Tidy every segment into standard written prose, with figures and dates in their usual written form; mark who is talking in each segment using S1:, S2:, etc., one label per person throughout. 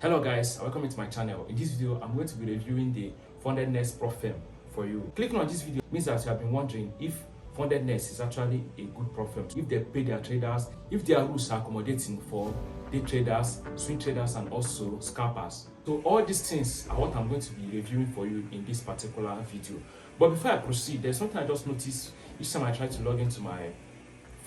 S1: Hello guys, welcome to my channel. In this video, I'm going to be reviewing the FundedNext Prop firm for you. Clicking on this video means that you have been wondering if FundedNext is actually a good prop firm, if they pay their traders, if their rules are accommodating for day traders, swing traders, and also scalpers. So all these things are what I'm going to be reviewing for you in this particular video. But before I proceed, there's something I just noticed each time I try to log into my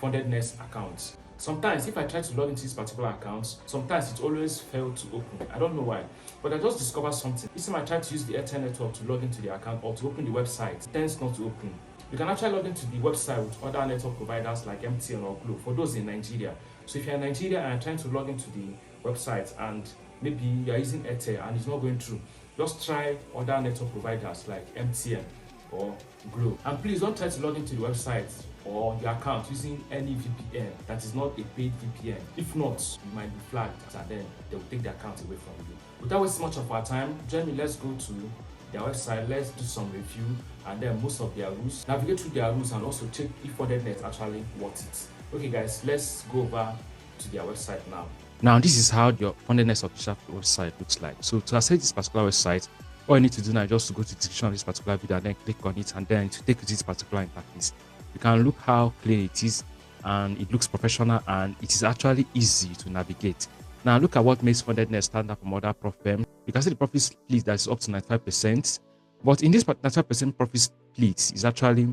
S1: FundedNext account. Sometimes if I try to log into this particular account, sometimes it always fails to open. I don't know why, but I just discovered something. Each time I try to use the Airtel network to log into the account or to open the website, it tends not to open. You can actually log into the website with other network providers like MTN or Glo for those in Nigeria. So if you're in Nigeria and you're trying to log into the website and maybe you're using Airtel and it's not going through, just try other network providers like MTN or Glo. And please don't try to log into the website or your account using any VPN that is not a paid VPN. If not, you might be flagged and then they will take the account away from you. Without wasting much of our time, join me, let's go to their website, let's do some review and then most of their rules, navigate through their rules and also check if FundedNext actually worth it. Okay guys, let's go over to their website now. Now this is how your FundedNext official website looks like. So to access this particular website, all you need to do now is just to go to the description of this particular video and then click on it and then to take you to this particular interface. You can look how clean it is and it looks professional and it is actually easy to navigate. Now look at what makes FundedNext stand out from other prop firms. You can see the profit split that is up to 95%, but in this 95% profit split is actually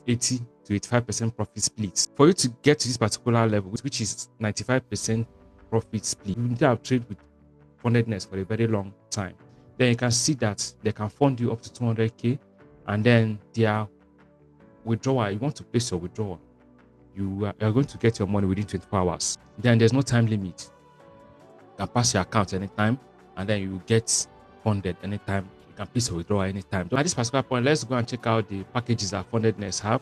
S1: 80 to 85% profit split. For you to get to this particular level, which is 95% profit split, you need to have traded with FundedNext for a very long time. Then you can see that they can fund you up to 200k, and then their withdrawal, you want to place your withdrawal, you are going to get your money within 24 hours. Then there's no time limit. You can pass your account anytime and then you get funded anytime. You can place your withdrawal anytime. At this particular point, let's go and check out the packages that FundedNext have.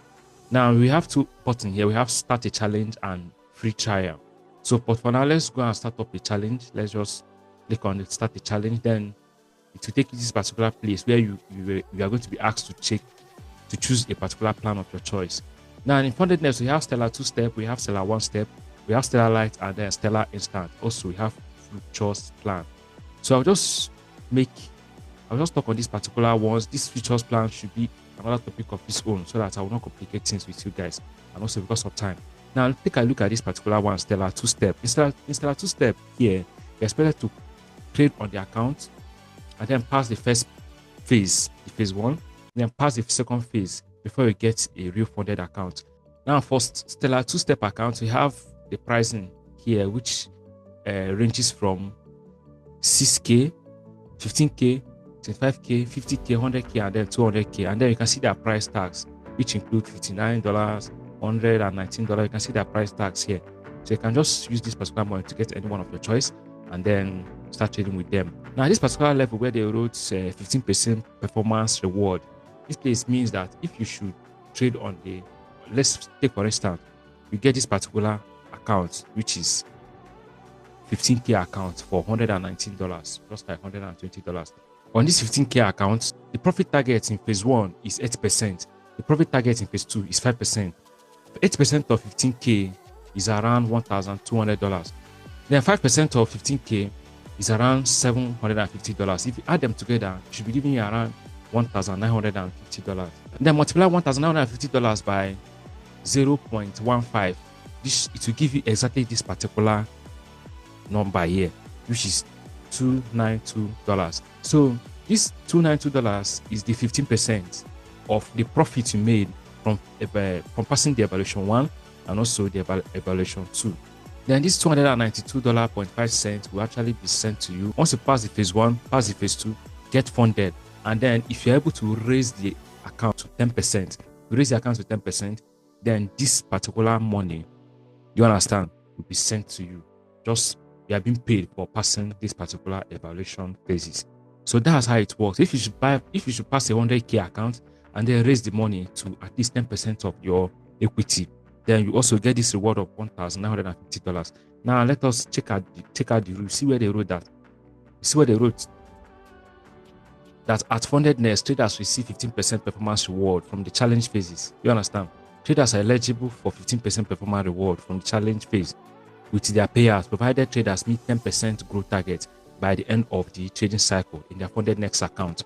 S1: Now we have two buttons here. We have start a challenge and free trial. So but for now, let's go and start up a challenge. Let's just click on the start a challenge. Then it will take you to this particular place where you are going to be asked to choose a particular plan of your choice. Now in FundedNext, we have Stellar 2-step, we have Stellar 1-step, we have Stellar Lite, and then Stellar Instant. Also, we have Futures plan. So I'll just talk on these particular ones. This Futures plan should be another topic of its own so that I will not complicate things with you guys, and also because of time. Now take a look at this particular one, Stellar 2-step. In Stellar 2-step here, you're expected to trade on the account and then pass the first phase, the phase 1. Then pass the second phase before you get a real funded account. Now for Stellar 2-step accounts, we have the pricing here, which ranges from 6k, 15k, 25k, 50k, 100k, and then 200k. And then you can see their price tags, which include $59, $119. You can see their price tags here. So you can just use this particular money to get any one of your choice and then start trading with them. Now this particular level where they wrote 15% performance reward, this place means that if you should trade on the, let's take for instance, you get this particular account, which is 15k account for $119, just like $120. On this 15k account, the profit target in phase 1 is 8%. The profit target in phase 2 is 5%. 8% of 15k is around $1,200. Then 5% of 15k is around $750. If you add them together, it should be giving you around $1,950. Then multiply $1,950 by 0.15. It will give you exactly this particular number here, which is $292. So this $292 is the 15% of the profit you made from passing the evaluation 1 and also the evaluation 2. Then this $292.5 will actually be sent to you once you pass the phase 1, pass the phase 2, get funded. And then if you're able to raise the account to 10%, then this particular money, you understand, will be sent to you. Just you are being paid for passing this particular evaluation phases. So that's how it works. If you should pass a 100k account and then raise the money to at least 10% of your equity, then you also get this reward of $1,950. Now let us check out the rules. See where they wrote that. See where they wrote that at FundedNext, traders receive 15% performance reward from the challenge phases. You understand? Traders are eligible for 15% performance reward from the challenge phase with their payouts, provided traders meet 10% growth target by the end of the trading cycle in their FundedNext account.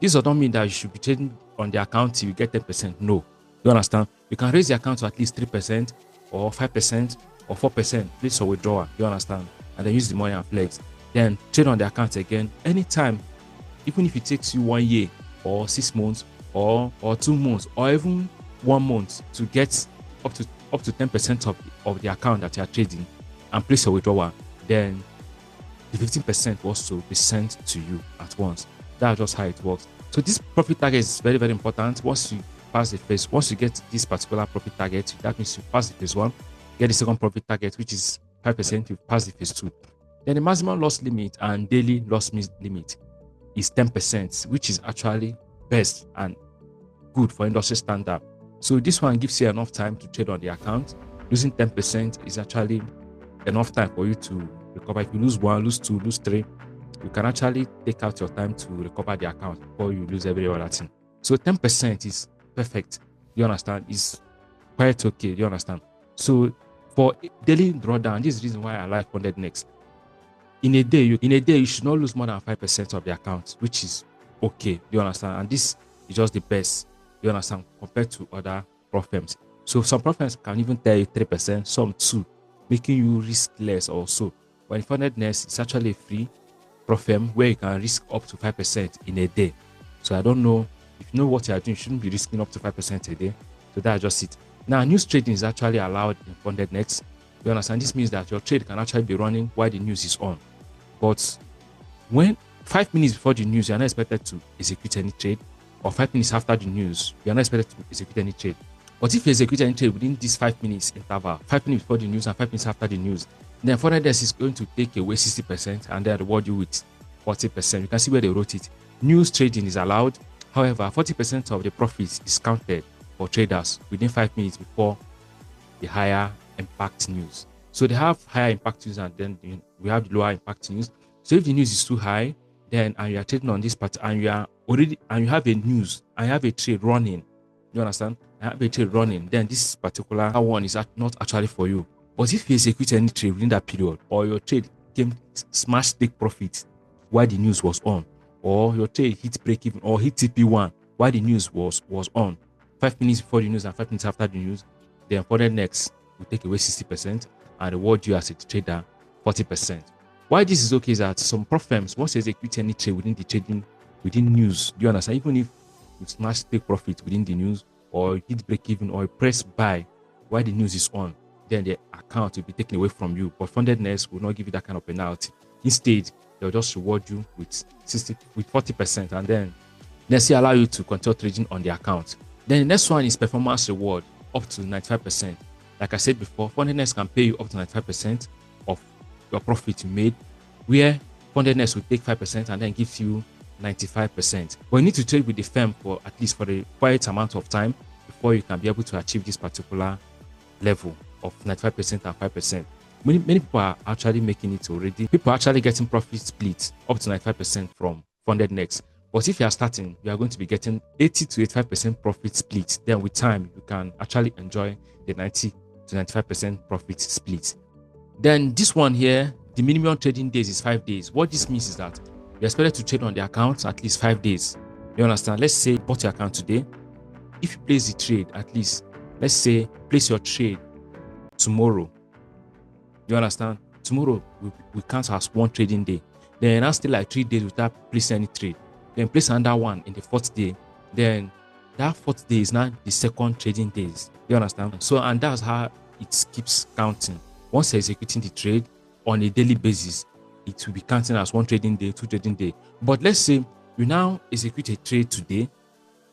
S1: This does not mean that you should be trading on the account till you get 10%. No. You understand? You can raise the account to at least 3% or 5% or 4%, place your withdrawal. You understand? And then use the money and flex. Then trade on the account again anytime, even if it takes you 1 year or 6 months or 2 months or even 1 month to get up to 10% of the account that you are trading and place your withdrawal, then the 15% will also be sent to you at once. That's just how it works. So this profit target is very, very important. Once you get this particular profit target, that means you pass the phase 1, get the second profit target, which is 5%, you pass the phase 2. Then the maximum loss limit and daily loss limit is 10%, which is actually best and good for industry standard. So this one gives you enough time to trade on the account. Losing 10% is actually enough time for you to recover. If you lose 1, lose 2, lose 3, you can actually take out your time to recover the account before you lose every other thing. So 10% is perfect. You understand? It's quite okay. You understand? So for daily drawdown, this is the reason why I like FundedNext. In a day, you should not lose more than 5% of the account, which is okay. You understand? And this is just the best. You understand? Compared to other prop firms. So some prop firms can even tell you 3%, some 2%, making you risk less also. When FundedNext, it's actually a free prop firm where you can risk up to 5% in a day. So I don't know, if you know what you are doing, you shouldn't be risking up to 5% a day. So that's just it. Now, news trading is actually allowed in FundedNext. You understand? This means that your trade can actually be running while the news is on. But when 5 minutes before the news, you are not expected to execute any trade, or 5 minutes after the news, you are not expected to execute any trade. But if you execute any trade within this 5 minutes interval, 5 minutes before the news and 5 minutes after the news, then FundedNext is going to take away 60% and then reward you with 40%. You can see where they wrote it. News trading is allowed. However, 40% of the profits is counted for traders within 5 minutes before the higher impact news. So they have higher impact news and then we have the lower impact news. So if the news is too high, then and you are trading on this part and you are already and you have a news and you have a trade running, you understand? I have a trade running, then this particular one is not actually for you. But if you execute any trade within that period, or your trade came smash take profit while the news was on, or your trade hit break even or hit TP1 while the news was on, 5 minutes before the news and 5 minutes after the news, then FundedNext will take away 60% and reward you as a trader 40%. Why this is okay is that some prop firms, once you execute any trade within news, do you understand? Even if you smash take profit within the news, or hit break even, or press buy while the news is on, then the account will be taken away from you. But FundedNext will not give you that kind of penalty. Instead, they'll just reward you with 40%, and then they allow you to continue trading on the account. Then the next one is performance reward up to 95%. Like I said before, FundedNext can pay you up to 95% of your profit you made, where FundedNext will take 5% and then gives you 95%. But you need to trade with the firm for at least for a quiet amount of time before you can be able to achieve this particular level of 95% and 5%. Many people are actually making it already. People are actually getting profit split up to 95% from FundedNext. But if you are starting, you are going to be getting 80 to 85% profit split. Then with time, you can actually enjoy the 90 to 95% profit split. Then this one here, the minimum trading days is 5 days. What this means is that you're expected to trade on the account at least 5 days. You understand? Let's say you bought your account today. If you place the trade, at least, let's say, place your trade tomorrow. You understand? Tomorrow we count as one trading day. Then I still like 3 days without placing any trade. Then place another one in the 4th day. Then that 4th day is now the second trading days. You understand? So, and that's how it keeps counting. Once you're executing the trade on a daily basis, it will be counting as 1 trading day, 2 trading day. But let's say you now execute a trade today,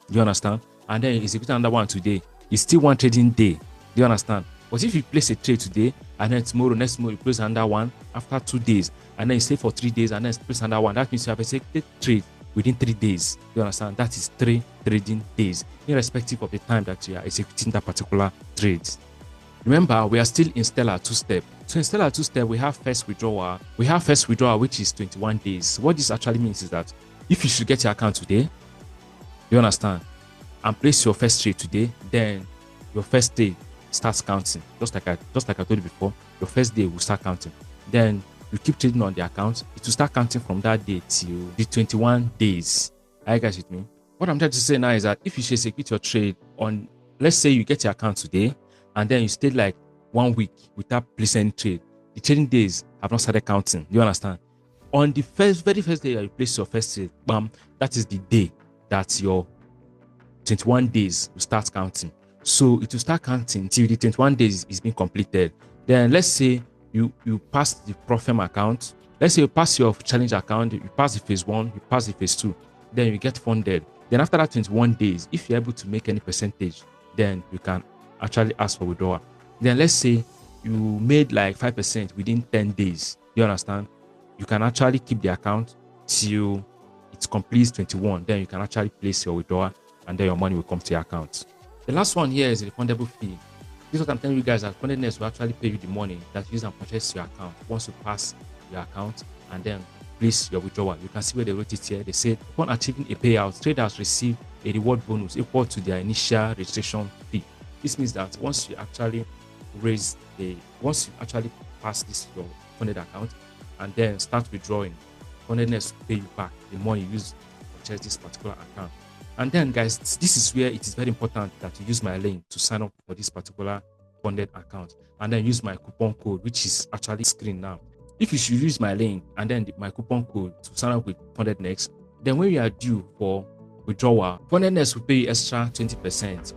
S1: you understand? And then you execute another one today, it's still 1 trading day. Do you understand? But if you place a trade today and then next tomorrow you place another one after 2 days, and then you stay for 3 days and then place another one, that means you have executed trade within 3 days. You understand? That is 3 trading days, irrespective of the time that you are executing that particular trade. Remember, we are still in Stellar 2-step. So in Stellar 2-step, we have first withdrawal. We have first withdrawal, which is 21 days. What this actually means is that if you should get your account today, you understand, and place your first trade today, then your first day starts counting. Just like I told you before, your first day will start counting. Then you keep trading on the account, it will start counting from that day till the 21 days. Are you guys with me? What I'm trying to say now is that if you should execute your trade on, let's say you get your account today and then you stayed like 1 week without placing any trade, the trading days have not started counting. You understand? On the very first day that you place your first trade, bam, that is the day that your 21 days will start counting. So it will start counting till the 21 days is being completed. Then let's say you pass the Profem account. Let's say you pass your challenge account, you pass the phase 1, you pass the phase 2, then you get funded. Then after that 21 days, if you're able to make any percentage, then you can actually ask for withdrawal. Then let's say you made like 5% within 10 days. You understand? You can actually keep the account till it completes 21. Then you can actually place your withdrawal and then your money will come to your account. The last one here is the refundable fee. This is what I'm telling you guys, that FundedNext will actually pay you the money that you use and purchase your account once you pass your account and then place your withdrawal. You can see where they wrote it here. They said upon achieving a payout, traders receive a reward bonus equal to their initial registration fee. This means that once you actually pass this your funded account and then start withdrawing, FundedNext will pay you back the money you use to purchase this particular account. And then guys, this is where it is very important that you use my link to sign up for this particular funded account and then use my coupon code, which is actually screen now. If you should use my link and then my coupon code to sign up with FundedNext, then when you are due for withdrawal, FundedNext will pay you extra 20%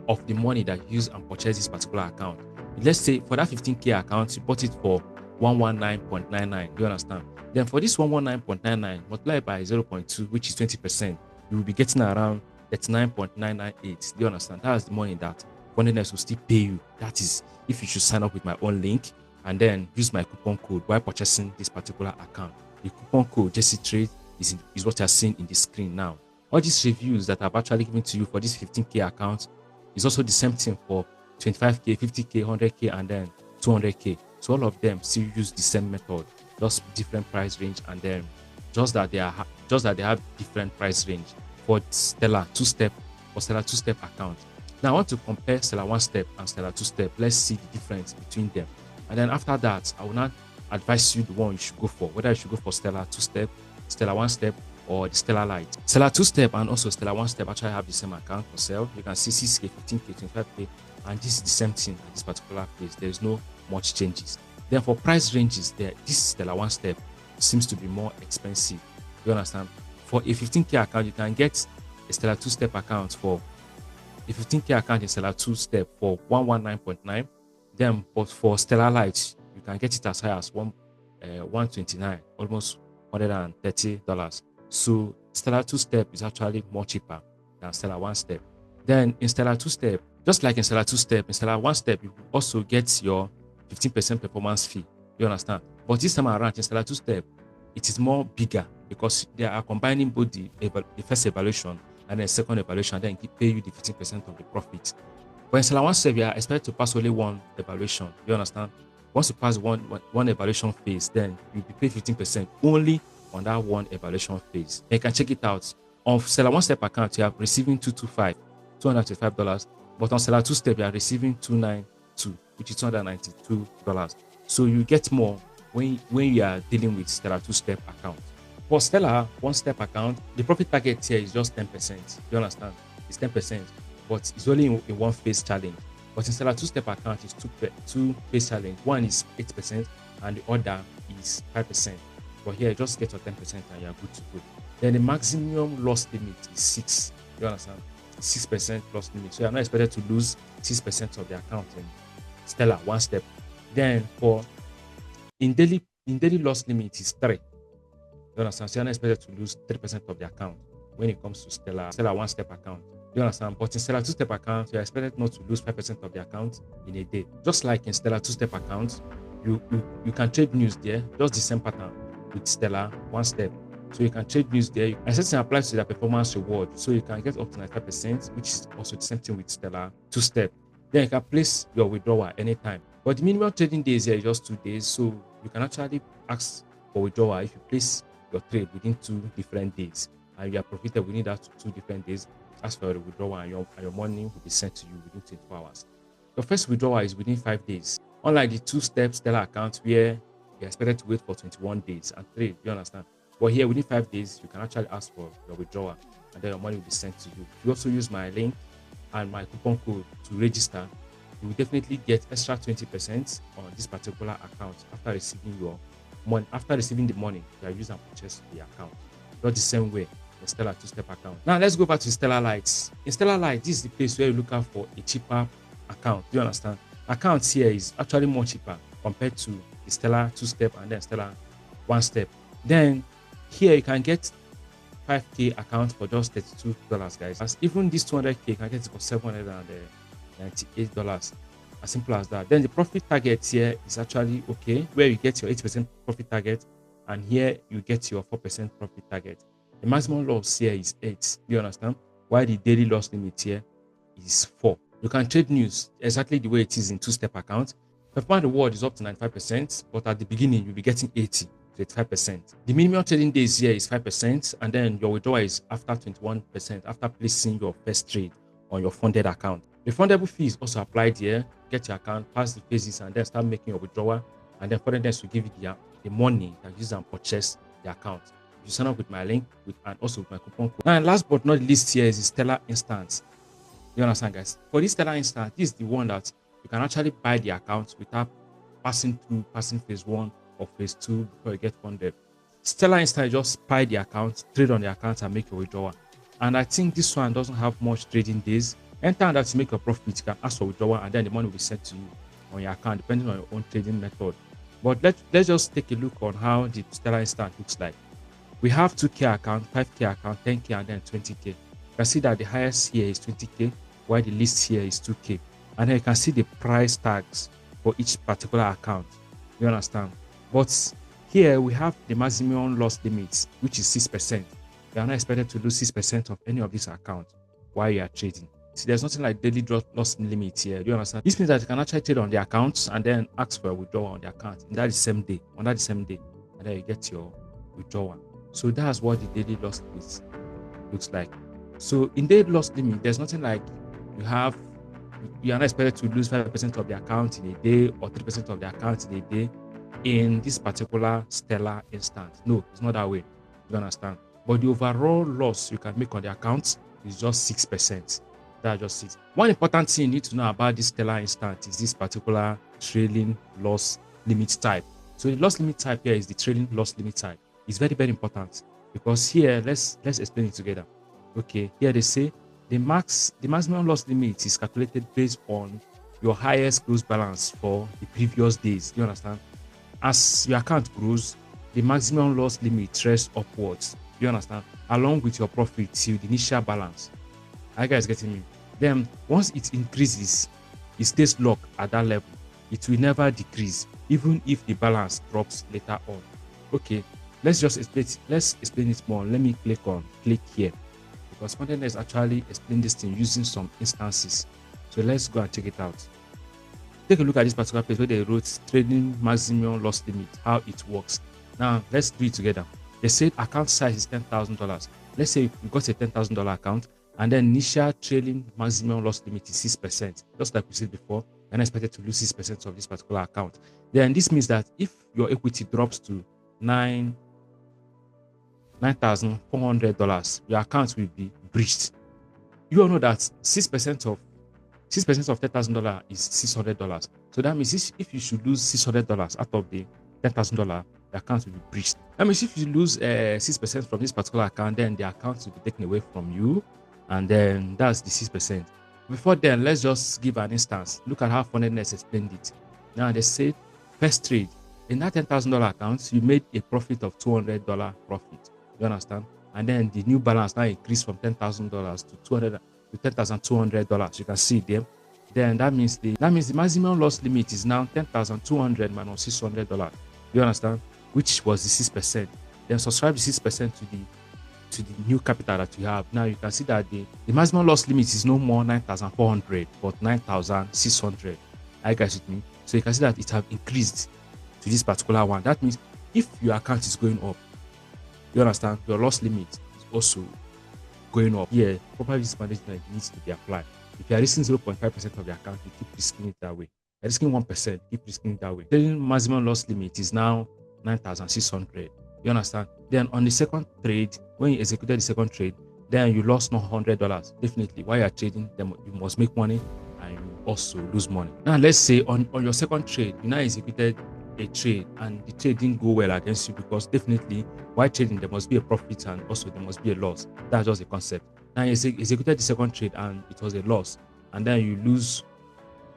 S1: of the money that you use and purchase this particular account. Let's say for that 15k account, you bought it for 119.99. Do you understand? Then for this 119.99 multiplied by 0.2, which is 20%, you will be getting around 39.998. Do you understand? That is the money that FundedNext will still pay you. That is if you should sign up with my own link and then use my coupon code while purchasing this particular account. The coupon code JCTrade is what you're seeing in the screen now. All these reviews that I've actually given to you for this 15k account is also the same thing for 25k, 50k, 100k, and then 200k. So all of them still use the same method, just different price range, and then just that they have different price range for Stellar 2-step or Stellar 2-step account. Now I want to compare Stellar 1-step and Stellar 2-step. Let's see the difference between them. And then after that, I will not advise you the one you should go for, whether you should go for Stellar 2-step, Stellar 1-step, or the Stellar Lite. Stellar 2-step and also Stellar 1-step actually have the same account for sale. You can see 6k, 15k, 25k, and this is the same thing at this particular place. There is no much changes. Then for price ranges, this Stellar 1-step seems to be more expensive. You understand? For a 15k account, you can get a Stellar 2-step account for a 15k account in Stellar 2-step for 119.9. Then, but for Stellar Lite, you can get it as high as 129, almost $130. So Stellar 2-step is actually more cheaper than Stellar 1-step. Then in Stellar 2-step, just like in Stellar 2-step, in Stellar 1-step, you also get your 15% performance fee. You understand? But this time around in Stellar 2-step, it is more bigger because they are combining both the first evaluation and then second evaluation, then pay you the 15% of the profit. But in Stellar 1-step, you are expected to pass only one evaluation. You understand? Once you pass one evaluation phase, then you'll be paid 15% only on that one evaluation phase. And you can check it out. On Stellar 1-step account, you are receiving $225, but on Stellar 2-step, you are receiving $292, which is $292. So you get more when you are dealing with Stellar 2-step account. For Stellar 1-step account, the profit target here is just 10%. You understand? It's 10%, but it's only in one phase challenge. But in Stellar 2-step account, it's two phase challenge. One is 8% and the other is 5%. But here, just get your 10% and you're good to go. Then the maximum loss limit is 6. You understand? 6% loss limit. So you're not expected to lose 6% of the account in Stellar 1-step. Then in daily loss limit is 3. You understand? So you're not expected to lose 3% of the account when it comes to Stellar 1-step account. You understand? But in Stellar 2-step account, you're expected not to lose 5% of the account in a day. Just like in Stellar 2-step account, you can trade news there, just the same pattern with Stellar 1-step. So you can trade news there. And something applies to their performance reward. So you can get up to 95%, which is also the same thing with Stellar 2-step. Then you can place your withdrawal anytime. But the minimum trading days here is just 2 days. So you can actually ask for withdrawal if you place your trade within 2 different days. And you are profited within that 2 different days. Ask for your withdrawal and your money will be sent to you within 24 hours. Your first withdrawal is within 5 days. Unlike the 2-step Stellar account where you're expected to wait for 21 days and trade. You understand? But here within 5 days, you can actually ask for your withdrawal, and then your money will be sent to you. If you also use my link and my coupon code to register, you will definitely get extra 20% on this particular account after receiving your money. After receiving the money, you are used and purchase the account. Not the same way the Stellar two-step account. Now let's go back to Stellar Lite. In Stellar Lite, this is the place where you look out for a cheaper account. Do you understand? Accounts here is actually more cheaper compared to the Stellar two-step and then Stellar one-step. Then here you can get 5K account for just $32, guys. As even this 200K, you can get it for $798. As simple as that. Then the profit target here is actually okay, where you get your 8% profit target, and here you get your 4% profit target. The maximum loss here is 8. You understand? While the daily loss limit here is 4. You can trade news exactly the way it is in two-step account. Performance reward is up to 95%, but at the beginning you'll be getting 80 to 85%. The minimum trading days here is 5%, and then your withdrawal is after 21% after placing your first trade on your funded account. The fundable fee is also applied here. Get your account, pass the phases, and then start making your withdrawal. And then FundedNext will give you the money that you use and purchase the account. You sign up with my link and also with my coupon code. Now, last but not least, here is the Stellar Instance. You understand, guys? For this Stellar Instance, this is the one that you can actually buy the account without passing phase 1 or phase 2 before you get funded. Stellar Instance, just buy the account, trade on the account, and make your withdrawal. And I think this one doesn't have much trading days. Anytime that you make a profit, you can ask for withdrawal, and then the money will be sent to you on your account, depending on your own trading method. But let's just take a look on how the Stellar Instance looks like. We have 2K account, 5K account, 10K, and then 20K. You can see that the highest here is 20K, while the least here is 2K. And then you can see the price tags for each particular account. You understand? But here we have the maximum loss limit, which is 6%. You are not expected to lose 6% of any of these accounts while you are trading. See, there's nothing like daily loss limit here. Do you understand? This means that you can actually trade on the accounts and then ask for a withdrawal on the account in that same day, and then you get your withdrawal. So that's what the daily loss limit looks like. So in daily loss limit, there's nothing like you are not expected to lose 5% of the account in a day or 3% of the account in a day in this particular Stellar Instance. No, it's not that way. You understand? But the overall loss you can make on the account is just 6%. That's just it. One important thing you need to know about this Stellar Instance is this particular trailing loss limit type. So the loss limit type here is the trailing loss limit type. It's very, very important because here, let's explain it together. Okay, here they say the maximum loss limit is calculated based on your highest close balance for the previous days. You understand? As your account grows, the maximum loss limit trends upwards. You understand? Along with your profit till the initial balance. Are you guys getting me? Then once it increases, it stays locked at that level. It will never decrease, even if the balance drops later on. Okay, let's explain it more. Let me click here because FundedNext actually explain this thing using some instances. So let's go and check it out. Take a look at this particular page where they wrote trading maximum loss limit, how it works. Now let's do it together. They said account size is $10,000. Let's say you got a $10,000 account, and then initial trailing maximum loss limit is 6%. Just like we said before, you're not expected to lose 6% of this particular account. Then this means that if your equity drops to $9,400, your account will be breached. You all know that 6% of $10,000 is $600. So that means if you should lose $600 out of the $10,000, the account will be breached. That means if you lose 6% from this particular account, then the account will be taken away from you, and then that's the 6%. Before then, let's just give an instance. Look at how FundedNext explained it. Now they say first trade in that $10,000 account, you made a profit of $200 profit. You understand? And then the new balance now increased from $10,000 to $10,200. You can see it there. Then that means the maximum loss limit is now $10,200 minus $600. You understand? Which was the 6%. Then subscribe the 6% to the new capital that you have. Now you can see that the maximum loss limit is no more 9,400 but 9,600. Are you guys with me? So you can see that it have increased to this particular one. That means if your account is going up, you understand, your loss limit is also going up. Yeah, proper risk management needs to be applied. If you are risking 0.5% of your account, you keep risking it that way. You're risking 1%, keep risking that way. Trading maximum loss limit is now 9,600. You understand? Then on the second trade, when you executed the second trade, then you lost $100. Definitely, while you're trading, then you must make money and you also lose money. Now, let's say on your second trade, you now executed a trade and the trade didn't go well against you, because definitely while trading there must be a profit and also there must be a loss. That's just the concept. Now you executed the second trade and it was a loss, and then you lose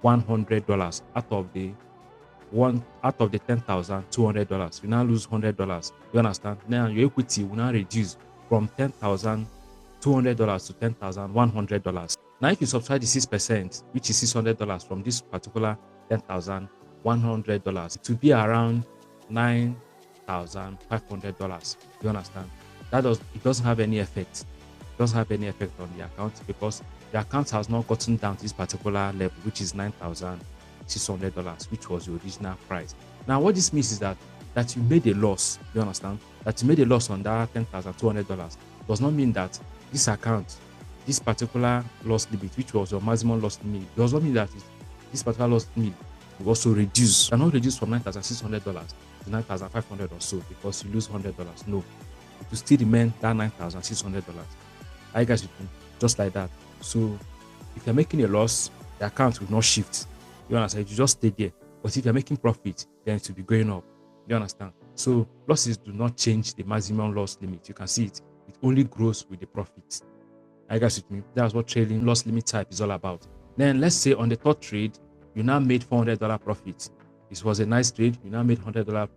S1: $100 out of the $10,200. You now lose $100. You understand? Now your equity will now reduce from $10,200 to $10,100. Now if you subtract the 6%, which is $600 from this particular $10,100, it will be around $9,500. You understand? It doesn't have any effect. It doesn't have any effect on the account, because the account has not gotten down to this particular level, which is $9,600, which was the original price. Now what this means is that you made a loss. You understand? That you made a loss on that $10,200 does not mean that this account, this particular loss limit, which was your maximum loss limit, does not mean that this particular loss limit will also reduce. Cannot reduce from $9,600 to $9,500 or so because you lose $100. No, it will still remain that $9,600. I guess you can just like that. So if you're making a loss, the account will not shift. You understand? You just stay there. But if you're making profit, then it will be going up. You understand? So losses do not change the maximum loss limit. You can see it. It only grows with the profit. I guess with me. That's what trading loss limit type is all about. Then let's say on the third trade, you now made $400 profit. This was a nice trade. You now made $400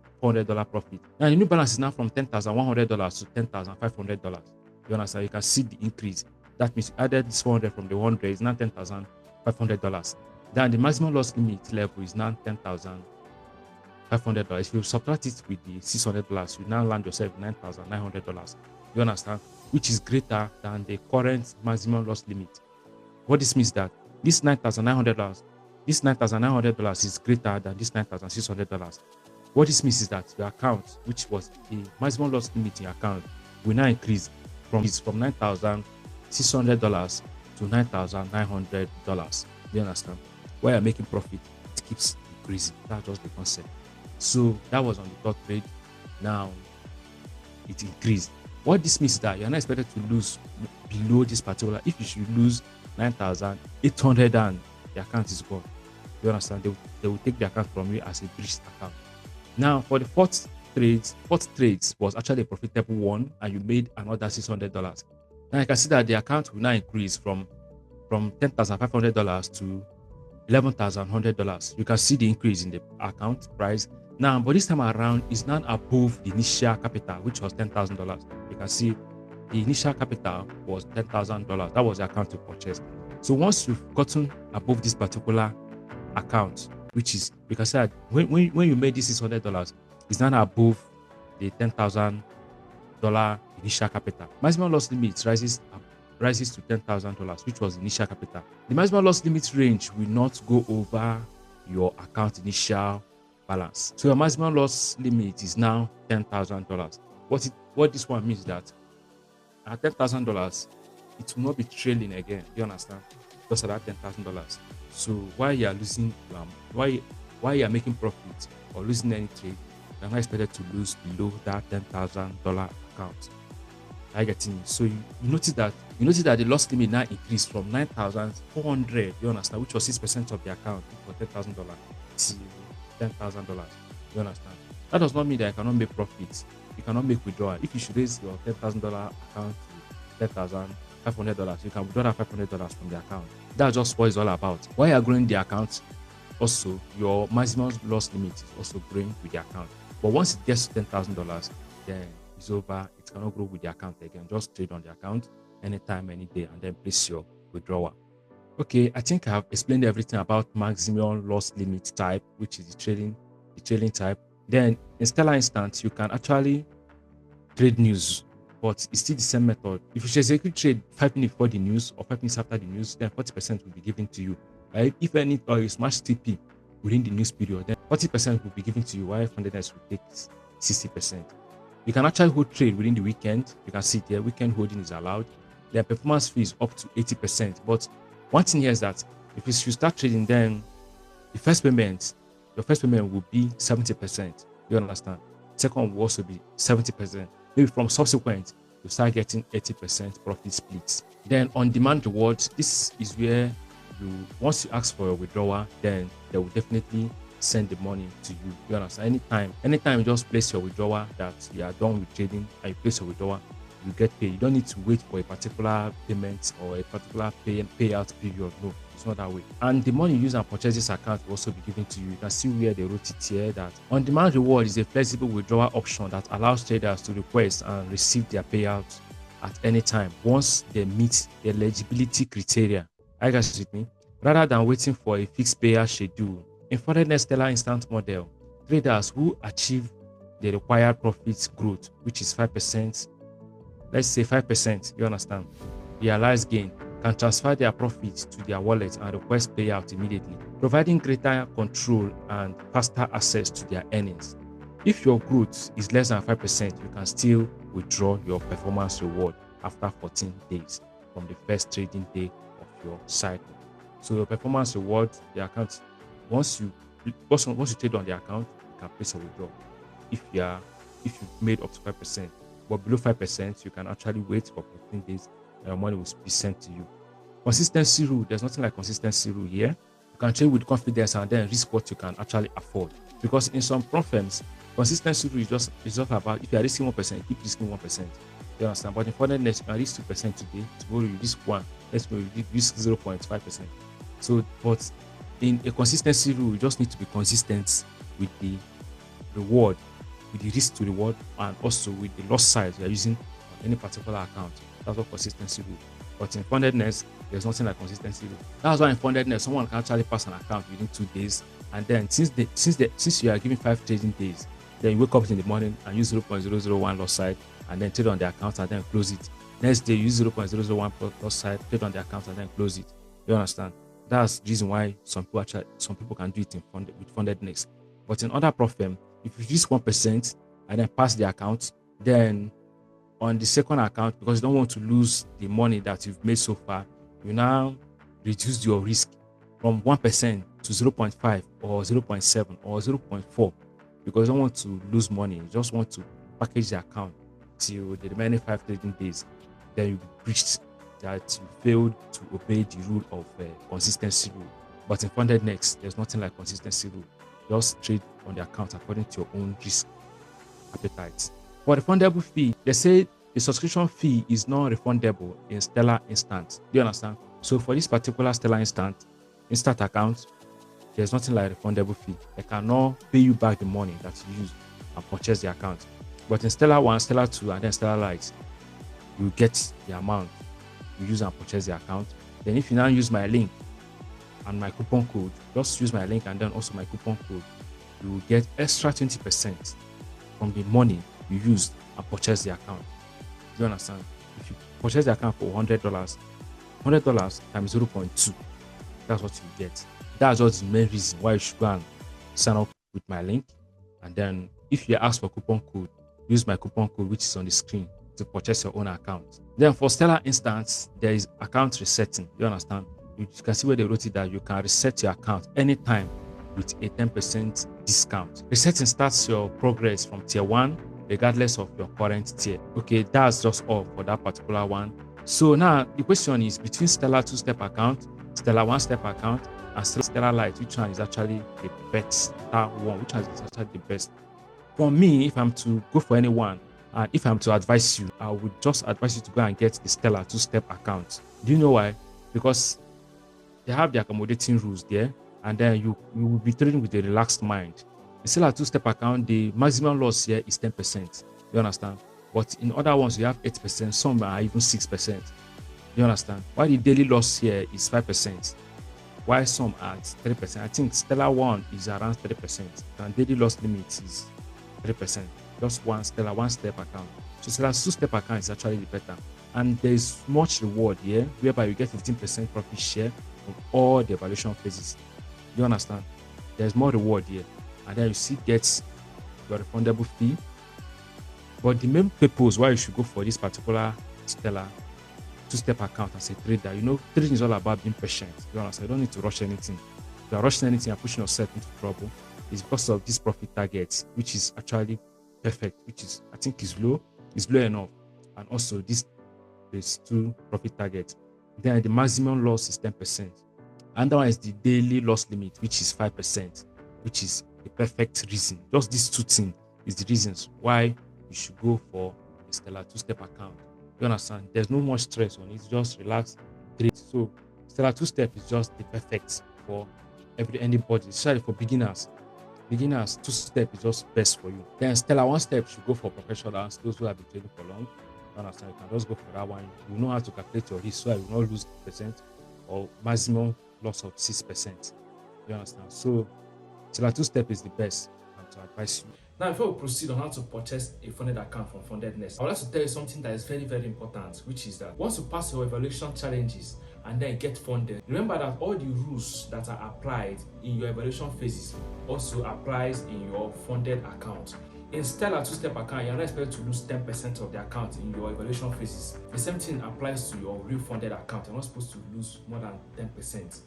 S1: profit. Now the new balance is now from $10,100 to $10,500. You understand? You can see the increase. That means you added this 400 from the 100 is now $10,500. Then the maximum loss limit level is now $10,500. If you subtract it with the $600, you now land yourself $9,900. You understand? Which is greater than the current maximum loss limit. What this means is that this $9,900 is greater than this $9,600. What this means is that your account, which was the maximum loss limit in your account, will now increase from $9,600 to $9,900. You understand? While you're making profit, it keeps increasing. That's just the concept. So that was on the third trade. Now it increased. What this means is that you're not expected to lose below this particular. If you should lose 9,800 and the account is gone, you understand? They will take the account from you as a breached account. Now for the fourth trades was actually a profitable one, and you made another $600. Now you can see that the account will now increase from $10,500 to $11,100. You can see the increase in the account price now, but this time around is not above the initial capital, which was $10,000. You can see the initial capital was $10,000. That was the account to purchase. So once you've gotten above this particular account, which is, you can say that when you made this $600, it's not above the $10,000 initial capital. Maximum loss limit rises to $10,000, which was initial capital. The maximum loss limit range will not go over your account initial balance. So your maximum loss limit is now $10,000. What this one means is that at $10,000, it will not be trailing again. You understand? Just at $10,000. So while you are losing, while you are making profit or losing any trade, you are not expected to lose below that $10,000 account. I get in. So you notice that the loss limit now increased from $9,400. You understand? Which was 6% of the account for $10,000 to $10,000. You understand? That does not mean that you cannot make profits. You cannot make withdrawal. If you should raise your $10,000 account to $10,500, you can withdraw that $500 from the account. That's just what it's all about. While you are growing the account, also your maximum loss limit is also growing with the account. But once it gets to $10,000, then it's over. It cannot grow with the account again. Just trade on the account anytime, any day, and then place your withdrawal. Okay, I think I have explained everything about maximum loss limit type, which is the trading type. Then in Stellar Instant, you can actually trade news, but it's still the same method. If you execute trade 5 minutes before the news or 5 minutes after the news, then 40% will be given to you. If any or you smash TP within the news period, then 40% will be given to you, while FundedNext will take 60%. You can actually hold trade within the weekend. You can see there, weekend holding is allowed. Their performance fee is up to 80%. But one thing here is that if you start trading, then your first payment will be 70%. You understand? Second will also be 70%. Maybe from subsequent, you start getting 80% profit splits. Then on demand rewards, this is where once you ask for a withdrawal, then they will definitely send the money to you. You understand? Anytime you just place your withdrawal that you are done with trading and you place your withdrawal, you get paid. You don't need to wait for a particular payment or a particular payout period. No, it's not that way. And the money you use and purchase this account will also be given to you. You can see where they wrote it here that on-demand reward is a flexible withdrawal option that allows traders to request and receive their payouts at any time once they meet the eligibility criteria. Are you guys with me? Rather than waiting for a fixed payout schedule. In FundedNext Stellar Instant model, traders who achieve the required profit growth, which is 5%, let's say 5%, you understand, realized gain, can transfer their profits to their wallet and request payout immediately, providing greater control and faster access to their earnings. If your growth is less than 5%, you can still withdraw your performance reward after 14 days from the first trading day of your cycle. So your performance reward, the account, once you trade on the account, you can place a withdrawal. If you've made up to 5%, but below 5%, you can actually wait for 14 days and your money will be sent to you. Consistency rule, there's nothing like consistency rule here. You can trade with confidence and then risk what you can actually afford. Because in some prop firms, consistency rule is just about if you are risking 1%, keep risking 1%. You understand? But in FundedNext, you can risk 2% today, tomorrow you risk 1%, let's say you risk 0.5%. So, but in a consistency rule, you just need to be consistent with the reward, with the risk to reward, and also with the loss size you are using on any particular account. That's what consistency rule. But in FundedNext, there's nothing like consistency rule. That's why in FundedNext, someone can actually pass an account within 2 days, and then since you are giving 5 trading days, then you wake up in the morning and use 0.001 loss side, and then trade on the account and then close it. Next day, you use 0.001 loss side, trade on the account and then close it. You understand? That's the reason why some people can do it with FundedNext. But in other prop firm, if you risk 1% and then pass the account, then on the second account, because you don't want to lose the money that you've made so far, you now reduce your risk from 1% to 0.5 or 0.7 or 0.4, because you don't want to lose money. You just want to package the account till the remaining 5 trading days. Then you breached that you failed to obey the rule of consistency rule. But in FundedNext, there's nothing like consistency rule. Just trade on the account according to your own risk appetite. For the refundable fee, they say the subscription fee is non-refundable in Stellar Instant. Do you understand? So for this particular Stellar Instant account, there's nothing like refundable fee. They cannot pay you back the money that you used and purchase the account. But in Stellar 1, Stellar 2, and then Stellar Lite, you get the amount you use and purchase the account. Then if you now use my link and my coupon code, just use my link and then also my coupon code, you will get extra 20% from the money you used and purchase the account. Do you understand? If you purchase the account for $100 times 0.2, that's what you get. That's just the main reason why you should go and sign up with my link. And then if you ask for coupon code, use my coupon code, which is on the screen, to purchase your own account. Then for Stellar Instance, there is account resetting. You understand? You can see where they wrote it that you can reset your account anytime with a 10% discount. Resetting starts your progress from tier 1 regardless of your current tier. Okay, that's just all for that particular one. So now the question is between Stellar 2-step account, Stellar 1-step account, and Stellar Lite, which one is actually the best one? Which one is actually the best? For me, if I'm to go for anyone, and if I'm to advise you, I would just advise you to go and get the Stellar 2-step account. Do you know why? Because they have the accommodating rules there, and then you will be trading with a relaxed mind. The Stellar 2-step account, the maximum loss here is 10%. You understand? But in other ones, you have 8%, some are even 6%. You understand? Why the daily loss here is 5%, while some are 3%. I think Stellar 1 is around 3%, and daily loss limit is 3%. Just one Stellar 1-step account. So Stellar 2-step account is actually the better. And there's much reward here, whereby you get 15% profit share from all the evaluation phases. You understand? There's more reward here. And then you still get your refundable fee. But the main purpose why you should go for this particular Stellar 2-step account as a trader, trading is all about being patient. You understand? You don't need to rush anything.
S2: you are rushing anything and pushing yourself into trouble, it's because of this profit target, which is actually perfect, which is, I think, is low enough. And also this is 2 profit targets. Then the maximum loss is 10%. And that one is the daily loss limit, which is 5%, which is a perfect reason. Just these 2 things is the reasons why you should go for a Stellar 2-step account. You understand? There's no much stress on it. Just relax, trade. So Stellar 2-step is just the perfect for anybody, especially for beginners. 2-step is just best for you. Then Stellar 1-step should go for professionals, those who have been trading for long. You understand? You can just go for that one. You know how to calculate your risk, so you will not lose percent or maximum loss of 6%. You understand? So Stellar 2-step is the best to advise you.
S1: Now, before we proceed on how to purchase a funded account from FundedNext, I would like to tell you something that is very, very important, which is that once you pass your evaluation challenges and then get funded, remember that all the rules that are applied in your evaluation phases also applies in your funded account. In Stellar 2-step account, you're not expected to lose 10% of the account in your evaluation phases. The same thing applies to your real funded account. You're not supposed to lose more than 10%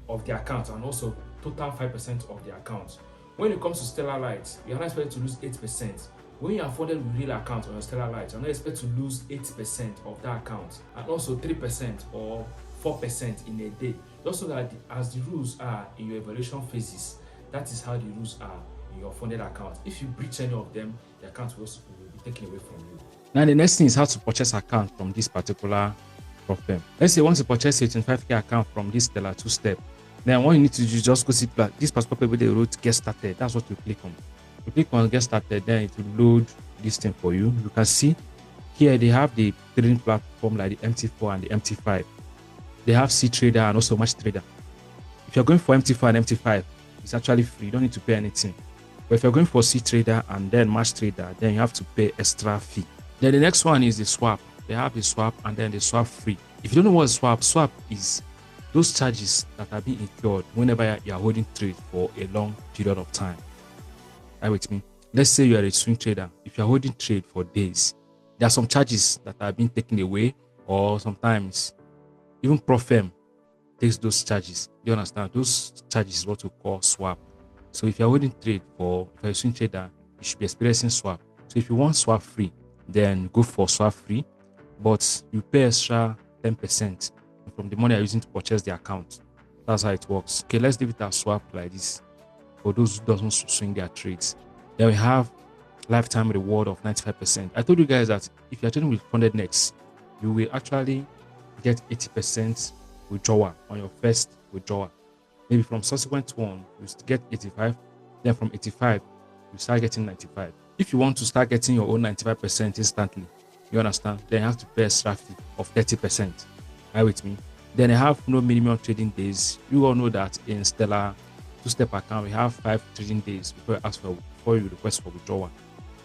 S1: of the account, and also total 5% of the account. When it comes to Stellar Lite, you're not expected to lose 8%. When you are funded with real account on your Stellar Lite, you're not expected to lose 8% of that account, and also 3% or 4% in a day. Just so that as the rules are in your evaluation phases, that is how the rules are in your funded account. If you breach any of them, the account will also be taken away from you.
S2: Now the next thing is how to purchase account from this particular firm. Let's say you want to purchase a 25k account from this Stellar 2-step. Then what you need to do is just go see this particular paper they wrote get started. That's what you click on. You click on get started, then it will load this thing for you. You can see here they have the trading platform like the MT4 and the MT5. They have C Trader and also Match Trader. If you're going for MT4 and MT5, it's actually free. You don't need to pay anything. But if you're going for C Trader and then Match Trader, then you have to pay extra fee. Then the next one is the swap. They have the swap and then the swap free. If you don't know what swap is, those charges that are being incurred whenever you are holding trade for a long period of time. Are you with me? Let's say you are a swing trader. If you are holding trade for days, there are some charges that are being taken away, or sometimes even Profirm takes those charges. Do you understand? Those charges is what we call swap. So if you're holding trade if you're a swing trader, you should be experiencing swap. So if you want swap free, then go for swap free, but you pay extra 10% from the money you're using to purchase the account. That's how it works. Okay, let's leave it as swap like this for those who doesn't swing their trades. Then we have lifetime reward of 95%. I told you guys that if you're trading with FundedNext, you will actually get 80% withdrawal on your first withdrawal. Maybe from subsequent one, you get 85. Then from 85, you start getting 95. If you want to start getting your own 95% instantly, you understand, then you have to pay extra fee of 30%. Are you with me? Then I have no minimum trading days. You all know that in Stellar 2-step account, we have 5 trading days before you request for withdrawal.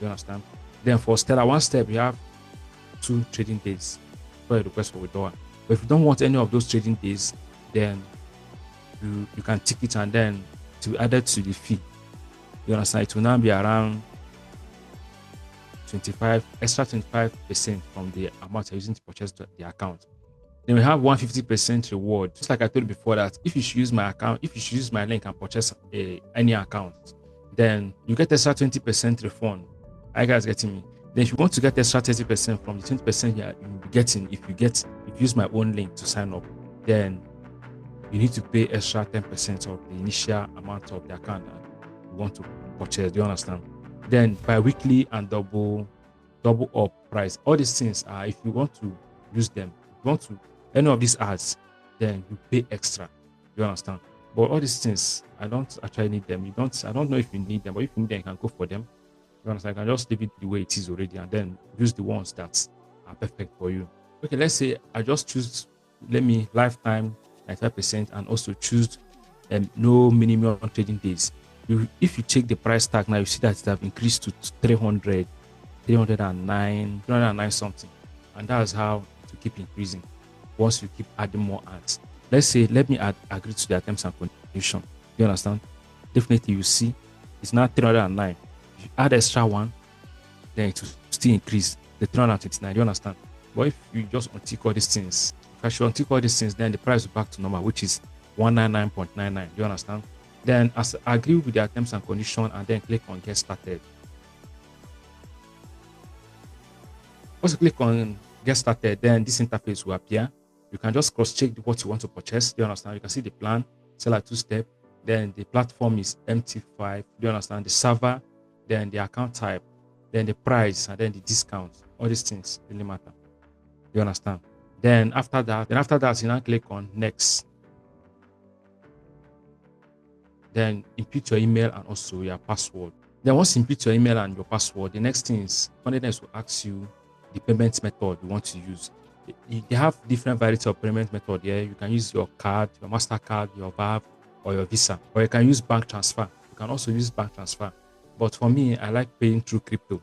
S2: You understand? Then for Stellar 1-step, we have 2 trading days before you request for withdrawal. But if you don't want any of those trading days, then you can tick it and then to add it to the fee. You understand? It will now be around extra 25% from the amount you're using to purchase the account. Then we have 150% reward. Just like I told you before that if you should use my account, if you should use my link and purchase any account, then you get extra 20% refund. Are you guys getting me? Then if you want to get extra 30% from the 20% you'll be getting, if you use my own link to sign up, then you need to pay extra 10% of the initial amount of the account that you want to purchase. Do you understand? Then bi-weekly and double up price. All these things are, if you want to use them, if you want to any of these ads, then you pay extra. You understand? But all these things, I don't actually need them. I don't know if you need them, but if you need them, you can go for them. You understand? I can just leave it the way it is already and then use the ones that are perfect for you. Okay, let's say I just choose, lifetime 95% and also choose no minimum trading days. If you check the price tag now, you see that it have increased to 309 something. And that's how to keep increasing once you keep adding more ads. Let's say, let me agree to the terms and conditions. You understand? Definitely you see it's now 309. If you add extra one, then it will still increase the 329. You understand? But if you just untick all these things, if I should untick all these things, then the price is back to normal, which is 199.99. Do you understand? Then as agree with their terms and conditions, and then click on get started. Once you click on get started, then this interface will appear. You can just cross-check what you want to purchase. Do you understand? You can see the plan, seller two-step, then the platform is MT5. Do you understand? The server, then the account type, then the price, and then the discount. All these things really matter. Do you understand? Then after that, you now click on next. Then input your email and also your password. Then once you input your email and your password, the next thing is FundedNext will ask you the payment method you want to use. They have different varieties of payment method here. You can use your card, your MasterCard, your VAV, or your Visa, or you can use bank transfer. You can also use bank transfer. But for me, I like paying through crypto.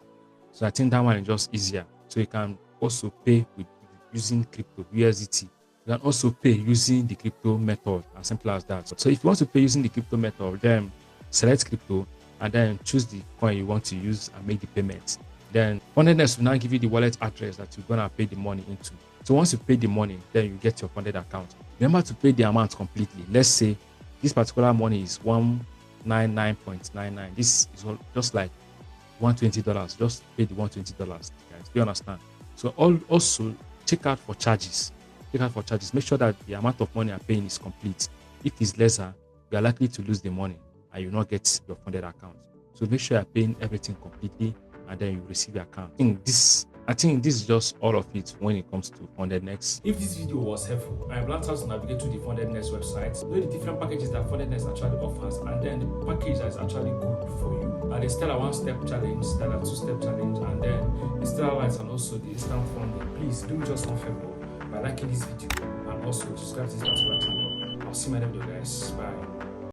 S2: So I think that one is just easier. So you can also pay with using crypto, USDT. You can also pay using the crypto method, as simple as that. So if you want to pay using the crypto method, then select crypto and then choose the coin you want to use and make the payment. Then FundedNext will now give you the wallet address that you're gonna pay the money into. So once you pay the money, then you get your funded account. Remember to pay the amount completely. Let's say this particular money is $199.99. This is just like $120. Just pay the $120, guys. Do you understand? So also check out for charges. Make sure that the amount of money you're paying is complete. If it's lesser, you are likely to lose the money and you will not get your funded account. So make sure you're paying everything completely and then you receive your account. I think this is just all of it when it comes to FundedNext.
S1: If this video was helpful, I have learned how to navigate to the FundedNext website, know the different packages that FundedNext actually offers, and then the package that is actually good for you. And the Stellar one-step challenge, Stellar two-step challenge, and then the Stellar Lights and also the instant funding. Please do just one favor by liking this video and also subscribe to this particular channel. I'll see my video, guys. Bye.